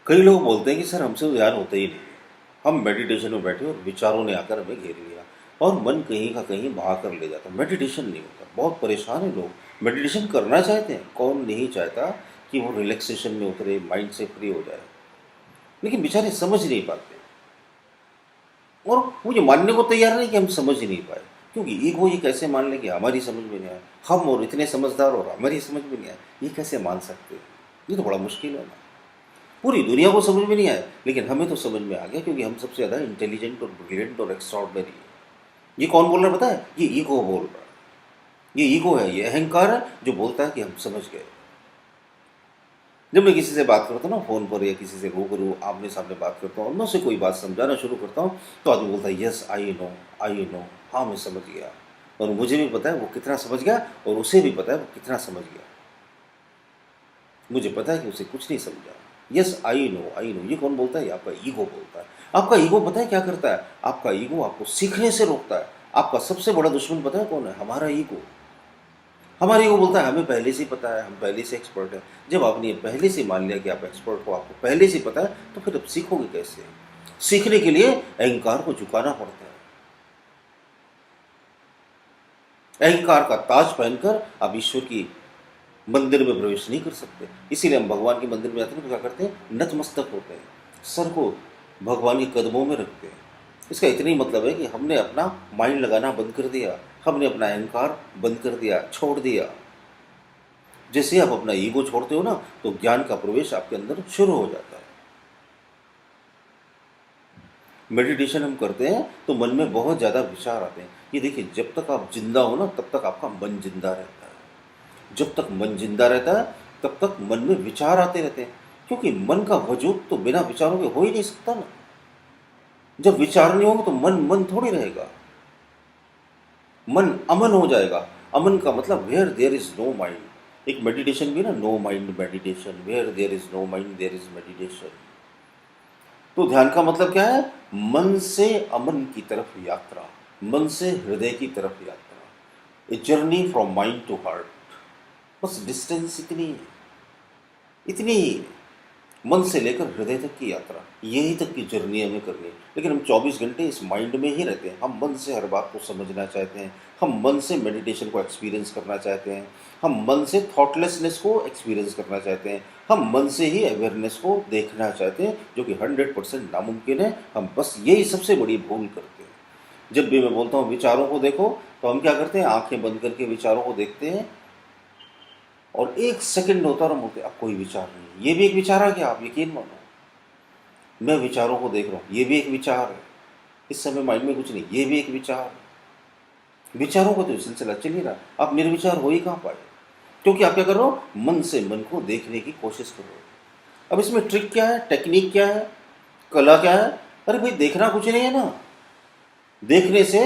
कई लोग बोलते हैं कि सर हमसे तो ध्यान होता ही नहीं है। हम मेडिटेशन में बैठे और विचारों ने आकर हमें घेर लिया और मन कहीं का कहीं बहा कर ले जाता। मेडिटेशन नहीं होता। बहुत परेशान है लोग। मेडिटेशन करना चाहते हैं, कौन नहीं चाहता कि वो रिलैक्सेशन में उतरे, माइंड से फ्री हो जाए, लेकिन बेचारे समझ नहीं पाते और मुझे मानने को तैयार नहीं कि हम समझ ही नहीं पाए। क्योंकि ईगो ये कैसे मान ले कि हमारी समझ में नहीं आया, हम और इतने समझदार और हमारी समझ में नहीं आया, ये कैसे मान सकते हैं? ये तो बड़ा मुश्किल है ना। पूरी दुनिया को समझ में नहीं आया, लेकिन हमें तो समझ में आ गया क्योंकि हम सबसे ज़्यादा इंटेलिजेंट और ब्रिलियंट और एक्स्ट्राऑर्डिनरी है। ये कौन बोल रहा है पता है? ये ईगो बोल रहा है। ये ईगो है, ये अहंकार है जो बोलता है कि हम समझ गए। जब मैं किसी से बात करता हूँ ना फ़ोन पर या किसी से रूबरू आमने सामने बात करता हूँ और मैं उसे कोई बात समझाना शुरू करता हूँ तो आदमी बोलता है यस आई नो, हाँ मैं समझ गया। और मुझे भी पता है वो कितना समझ गया और उसे भी पता है वो कितना समझ गया। मुझे पता है कि उसे कुछ नहीं समझा। यस आई नो, ये कौन बोलता है? ये आपका ईगो बोलता है। आपका ईगो पता है क्या करता है? आपका ईगो आपको सीखने से रोकता है। आपका सबसे बड़ा दुश्मन पता है कौन है? हमारा ईगो। हमारा ईगो बोलता है हमें पहले से ही पता है, हम पहले से एक्सपर्ट हैं। जब आपने ये पहले से मान लिया कि आप एक्सपर्ट हो, आपको पहले से पता है, तो फिर अब सीखोगे कैसे? सीखने के लिए अहंकार को झुकाना पड़ता है। अहंकार का ताज पहनकर आप ईश्वर की मंदिर में प्रवेश नहीं कर सकते। इसीलिए हम भगवान के मंदिर में आते हैं तो क्या करते हैं? नतमस्तक होते हैं, सर को भगवान के कदमों में रखते हैं। इसका इतना ही मतलब है कि हमने अपना माइंड लगाना बंद कर दिया, हमने अपना अहंकार बंद कर दिया, छोड़ दिया। जैसे आप अपना ईगो छोड़ते हो ना, तो ज्ञान का प्रवेश आपके अंदर शुरू हो जाता है। मेडिटेशन हम करते हैं तो मन में बहुत ज़्यादा विचार आते हैं। ये देखिए, जब तक आप जिंदा हो ना तब तक आपका मन जिंदा रहता है। जब तक मन जिंदा रहता है तब तक मन में विचार आते रहते हैं, क्योंकि मन का वजूद तो बिना विचारों के हो ही नहीं सकता ना। जब विचार नहीं होंगे तो मन मन थोड़ी रहेगा। मन अमन हो जाएगा। अमन का मतलब where there is no mind. एक मेडिटेशन भी ना, no mind meditation, where there is no mind there is meditation. तो ध्यान का मतलब क्या है? मन से अमन की तरफ यात्रा, मन से हृदय की तरफ यात्रा, a journey from mind to heart. बस डिस्टेंस इतनी है, इतनी ही है। मन से लेकर हृदय तक की यात्रा, यही तक की जर्नी हमें करनी है। लेकिन हम 24 घंटे इस माइंड में ही रहते हैं। हम मन से हर बात को समझना चाहते हैं, हम मन से मेडिटेशन को एक्सपीरियंस करना चाहते हैं, हम मन से थॉटलेसनेस को एक्सपीरियंस करना चाहते हैं, हम मन से ही अवेयरनेस को देखना चाहते हैं, जो कि 100% नामुमकिन है। हम बस यही सबसे बड़ी भूल करते हैं। जब भी मैं बोलता हूँ विचारों को देखो, तो हम क्या करते हैं? आंखें बंद करके विचारों को देखते हैं और एक सेकंड होता है और हम बोलते अब कोई विचार नहीं। ये भी एक विचार है क्या? आप यकीन मानो, मैं विचारों को देख रहा हूँ, ये भी एक विचार है। इस समय माइंड में कुछ नहीं, ये भी एक विचार है। विचारों का तो सिलसिला चल ही रहा। आप निर्विचार हो ही कहाँ पाए? क्योंकि आप क्या कर रहे हो? मन से मन को देखने की कोशिश कर रहे हो। अब इसमें ट्रिक क्या है, टेक्निक क्या है, कला क्या है? अरे भाई, देखना कुछ नहीं है ना। देखने से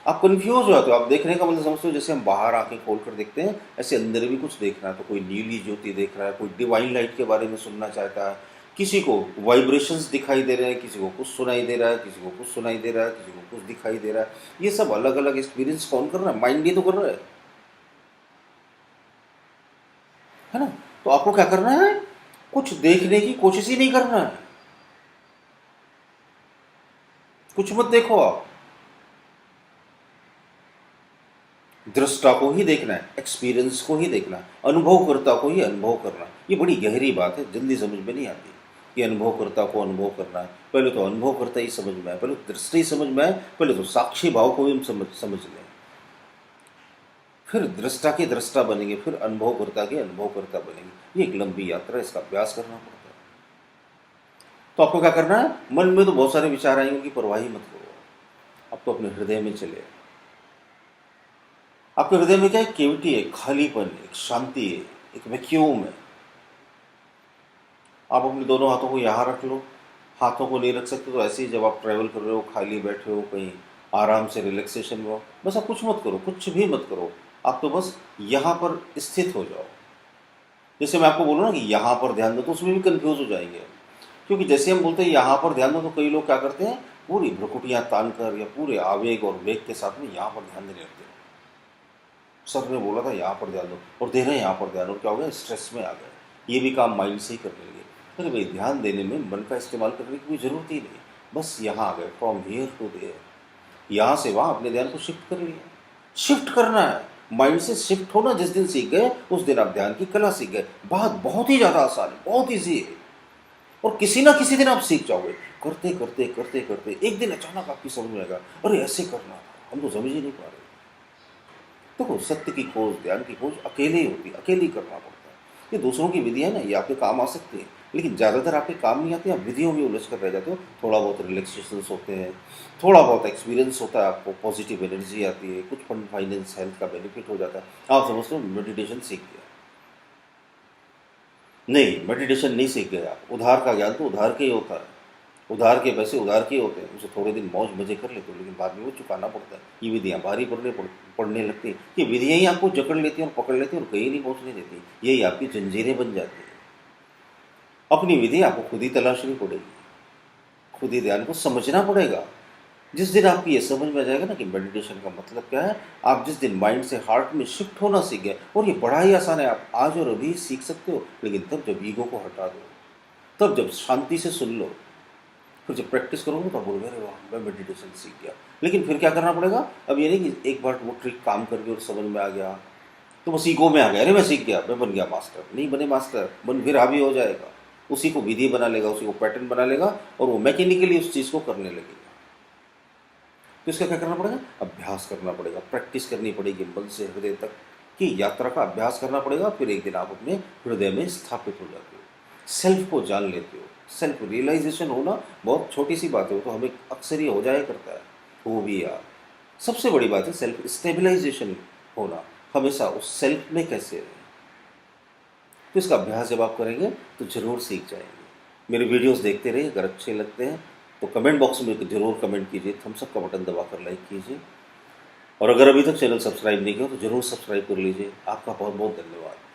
आप कंफ्यूज हो जाते हो। आप देखने का मतलब समझते हो जैसे हम बाहर आके खोल कर देखते हैं, ऐसे अंदर भी कुछ देखना है। तो कोई नीली ज्योति देख रहा है, कोई डिवाइन लाइट के बारे में सुनना चाहता है, किसी को वाइब्रेशंस दिखाई दे रहे हैं, किसी को कुछ सुनाई दे रहा है, किसी को कुछ सुनाई दे रहा है, किसी को कुछ दिखाई दे रहा है। ये सब अलग अलग एक्सपीरियंस कौन कर रहा है? माइंड ही तो कर रहा है ना। तो आपको क्या करना है? कुछ देखने की कोशिश ही नहीं करना है। कुछ मत देखो आप, दृष्टा को ही देखना है, एक्सपीरियंस को ही देखना है, अनुभवकर्ता को ही अनुभव करना। ये बड़ी गहरी बात है, जल्दी समझ में नहीं आती कि अनुभवकर्ता को अनुभव करना है। पहले तो अनुभवकर्ता ही समझ में आए, पहले तो दृष्टि समझ में आए, पहले तो साक्षी भाव को भी हम समझ लें, फिर दृष्टा के दृष्टा बनेंगे, फिर अनुभवकर्ता के अनुभवकर्ता बनेंगे। ये एक लंबी यात्रा है, इसका अभ्यास करना पड़ता है। तो आपको क्या करना है? मन में तो बहुत सारे विचार आएंगे, उनकी परवाही मत करो। आप तो अपने हृदय में चले। आपके हृदय में क्या है? केविटी है, खालीपन है, एक शांति है, एक वैक्यूम है। आप अपने दोनों हाथों को यहाँ रख लो। हाथों को नहीं रख सकते तो ऐसे ही, जब आप ट्रैवल कर रहे हो, खाली बैठे हो कहीं, आराम से रिलैक्सेशन में हो, बस आप कुछ मत करो, कुछ भी मत करो। आप तो बस यहाँ पर स्थित हो जाओ। जैसे मैं आपको बोलूँ ना कि यहाँ पर ध्यान दो, तो उसमें भी कंफ्यूज हो जाएंगे हम। क्योंकि जैसे हम बोलते हैं यहाँ पर ध्यान दो, तो कई लोग क्या करते हैं? पूरी भ्रुकुटियाँ तान कर या पूरे आवेग और वेग के साथ में यहाँ पर ध्यान देने लगते हैं। सर ने बोला था यहाँ पर ध्यान दो, और दे रहे हैं यहाँ पर ध्यान, और क्या हो गया? स्ट्रेस में आ गए। ये भी काम माइंड से ही करने लगे। अरे भाई, ध्यान देने में मन का इस्तेमाल करने की कोई ज़रूरत ही नहीं। बस यहाँ आ गए, फ्रॉम हियर टू देयर, यहाँ से वहाँ अपने ध्यान को शिफ्ट कर लिया। शिफ्ट करना है, माइंड से शिफ्ट होना जिस दिन सीख गए उस दिन आप ध्यान की कला सीख गए। बात बहुत ही ज़्यादा आसान है, बहुत ईजी है, और किसी ना किसी दिन आप सीख जाओगे। करते करते करते करते एक दिन अचानक आपकी समझ में आएगा, अरे ऐसे करना था, हम तो समझ ही नहीं पा रहे। देखो, सत्य की खोज, ज्ञान की खोज अकेले ही होती है, अकेले ही करना पड़ता है। ये दूसरों की विधियाँ ना, ये आपके काम आ सकती है, लेकिन ज़्यादातर आपके काम नहीं आती, आप विधियों में उलझ कर रह जाते हो। थोड़ा बहुत रिलैक्सेशन होते हैं, थोड़ा बहुत एक्सपीरियंस होता है, आपको पॉजिटिव एनर्जी आती है, कुछ फंड फाइनेंस हेल्थ का बेनिफिट हो जाता है, आप समझते हो मेडिटेशन सीख गया। नहीं, मेडिटेशन नहीं सीख गए आप। उधार का ज्ञान तो उधार के ही होता है, उधार के पैसे उधार के ही होते हैं। उसे थोड़े दिन मौज मजे कर लेते हो, लेकिन बाद में वो चुकाना पड़ता है। ये विधियाँ भारी पड़ने लगती हैं। ये विधियाँ ही आपको जकड़ लेती हैं और पकड़ लेती हैं और कहीं नहीं पहुँचने देती। यही आपकी जंजीरें बन जाती हैं। अपनी विधि आपको खुद ही तलाशनी पड़ेगी, खुद ही ध्यान को समझना पड़ेगा। जिस दिन आपकी ये समझ में आ जाएगा ना कि मेडिटेशन का मतलब क्या है, आप जिस दिन माइंड से हार्ट में शिफ्ट होना सीख गए, और ये बड़ा ही आसान है, आप आज और अभी सीख सकते हो, लेकिन तब जब ईगो को हटा दो, तब जब शांति से सुन लो, फिर जब प्रैक्टिस करोगे तो बोलोगे अरे वाह, मैं मेडिटेशन सीख गया। लेकिन फिर क्या करना पड़ेगा? अब ये नहीं कि एक बार वो ट्रिक काम कर गई और समझ में आ गया तो बस ईगो में आ गया, अरे मैं सीख गया, मैं बन गया मास्टर। नहीं बने मास्टर, मन फिर हावी हो जाएगा, उसी को विधि बना लेगा, उसी को पैटर्न बना लेगा, और वो मैकेनिकली उस चीज़ को करने लगेगा। तो इसका क्या करना पड़ेगा? अभ्यास करना पड़ेगा, प्रैक्टिस करनी पड़ेगी, मन से हृदय तक की यात्रा का अभ्यास करना पड़ेगा। फिर एक दिन आप अपने हृदय में स्थापित हो जाते हो, सेल्फ को जान लेते हो। सेल्फ रियलाइजेशन होना बहुत छोटी सी बात है, वो तो हमें अक्सर ही हो जाया करता है, वो भी यार। सबसे बड़ी बात है सेल्फ स्टेबलाइजेशन होना, हमेशा उस सेल्फ में कैसे रहें। तो इसका अभ्यास जब आप करेंगे तो ज़रूर सीख जाएंगे। मेरे वीडियोस देखते रहिए, अगर अच्छे लगते हैं तो कमेंट बॉक्स में ज़रूर कमेंट कीजिए, थम्स अप का बटन दबाकर लाइक कीजिए, और अगर अभी तक चैनल सब्सक्राइब नहीं किया तो ज़रूर सब्सक्राइब कर लीजिए। आपका बहुत बहुत धन्यवाद।